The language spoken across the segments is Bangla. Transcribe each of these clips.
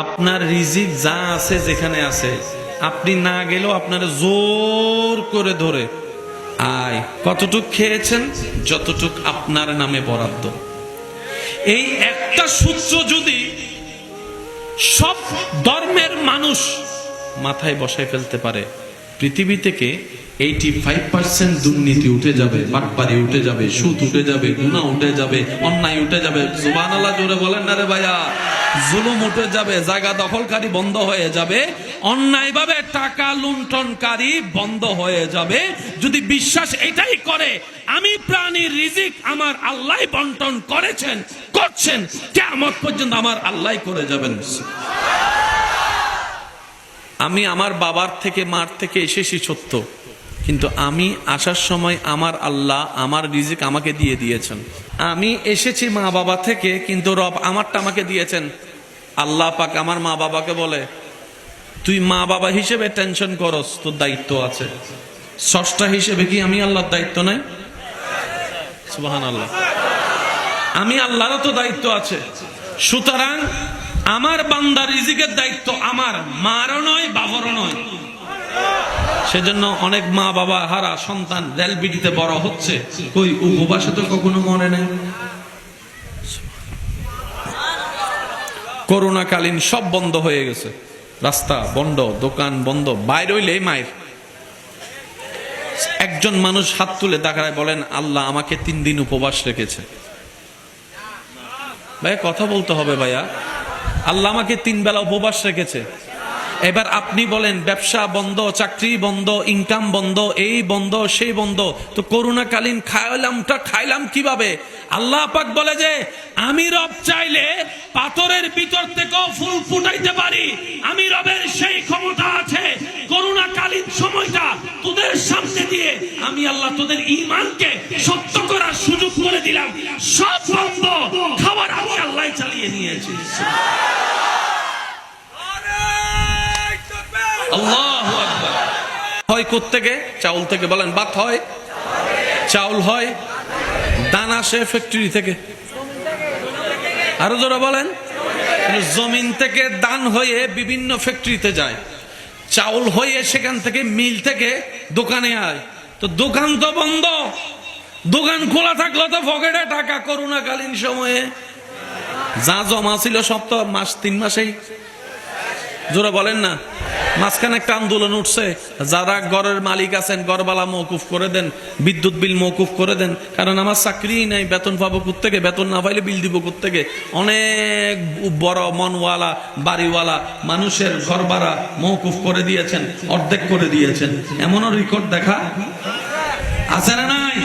আপনার রিজিক যা আছে যেখানে আছে, আপনি না গেলেও আপনার জোর করে ধরে আয়। কতটুক খেয়েছেন? যতটুক আপনার নামে বরাদ্দ। এই একটা সূত্র যদি সব ধর্মের মানুষ মাথায় বসায় ফেলতে পারে, পৃথিবী থেকে 85% দুর্নীতি উঠে যাবে, বাটপারি উঠে যাবে, সুদ উঠে যাবে, গুনাহ উঠে যাবে, অন্যায় উঠে যাবে। সুবহানাল্লাহ জোরে বলেন না রে ভাইয়া। জুলুম উঠে যাবে, জায়গা দখলকারী বন্ধ হয়ে যাবে, অন্যায়ভাবে টাকা লুণ্ঠনকারী বন্ধ হয়ে যাবে। যদি বিশ্বাস এটাই করে আমি প্রাণীর রিজিক আমার আল্লাহ বন্টন করেছেন, করছেন, কিয়ামত পর্যন্ত আমার আল্লাহ করে যাবেন। আমি আমার বাবার থেকে মার থেকে এসেছি সত্য, কিন্তু আমি আসার সময় আমার আল্লাহ আমার রিজিক আমাকে দিয়ে দিয়েছেন। আমি এসেছি মা বাবা থেকে, কিন্তু রব আমারটা আমাকে দিয়েছেন। আল্লাহ পাক আমার মা বাবাকে বলে, তুই মা বাবা হিসেবে টেনশন করস, তোর দায়িত্ব আছে। স্রষ্টা হিসেবে কি আমি আল্লাহর দায়িত্ব নাই? সুবহানাল্লাহ। আমি আল্লাহরও তো দায়িত্ব আছে। সুতরাং আমার বান্দার রিজিকের দায়িত্ব আমার, মারও নয়, বাবারও নয়। সেজন্য অনেক মা বাবা হারা সন্তান রেল বিটিতে বড় হচ্ছে, কই উপবাসে তো কখনো মরে নাই। করোনাকালীন সব বন্ধ হয়ে গেছে, রাস্তা বন্ধ, দোকান বন্ধ, বাইরে হইলেই মায়ের। একজন মানুষ হাত তুলে দাঁড়ায় বলেন, আল্লাহ আমাকে 3 দিন উপবাস রেখেছে। ভাইয়া কথা বলতে হবে ভাইয়া, আল্লাহ আমাকে 3 বেলা উপবাস রেখেছে। এবার আপনি বলেন ব্যবসা বন্ধ, চাকরি বন্ধ, ইনকাম বন্ধ, এই বন্ধ, সেই বন্ধ, তো করোনাকালীন খাইলাম কিভাবে? আল্লাহ পাক বলে যে আমি রব চাইলে পাথরের ভিতর থেকেও ফুল ফুটাইতে পারি। আমি রবের সেই ক্ষমতা আছে। করোনাকালীন সময়টা তোদের সামনে দিয়ে আমি আল্লাহ তোদের ঈমানকে সত্য করার সুযোগ করে দিলাম। সব বন্ধ, খাবার আমি আল্লাহ চালিয়ে নিয়েছি। আল্লাহু আকবার। হয় কোত্থেকে? চাউল থেকে। বলেন ভাত হয়, চাউল হয়, দানা আসে ফ্যাক্টরি থেকে। আরো জোরে বলেন। জমিন থেকে দান হয়ে বিভিন্ন ফ্যাক্টরিতে যায়, চাউল হয়ে সেখান থেকে মিল থেকে দোকানে আয়। তো দোকান তো বন্ধ, দোকান খোলা থাকলো তো পকেটে টাকা। করোনাকালীন সময়ে যা জমা ছিল সব তো 3 মাসেই, জোরে বলেন না। মাঝখানে একটা আন্দোলন উঠছে, যারা ঘরের মালিক আছেন ঘরবালা মওকুফ করে দেন, বিদ্যুৎ বিল মওকুফ করে দেন, কারণ আমার চাকরি নাই, বেতন পাবো কোত্থেকে? বেতন না পাইলে বিল দিব কোত্থেকে? অনেক বড় মনওয়ালা বাড়িওয়ালা মানুষের ঘর ভাড়া মওকুফ করে দিয়েছেন, অর্ধেক করে দিয়েছেন। এমনও রেকর্ড দেখা আছে না নাই?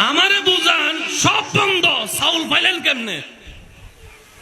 আমারে বুঝান, সব বন্ধ, চাউল পাইলেন কেমনে?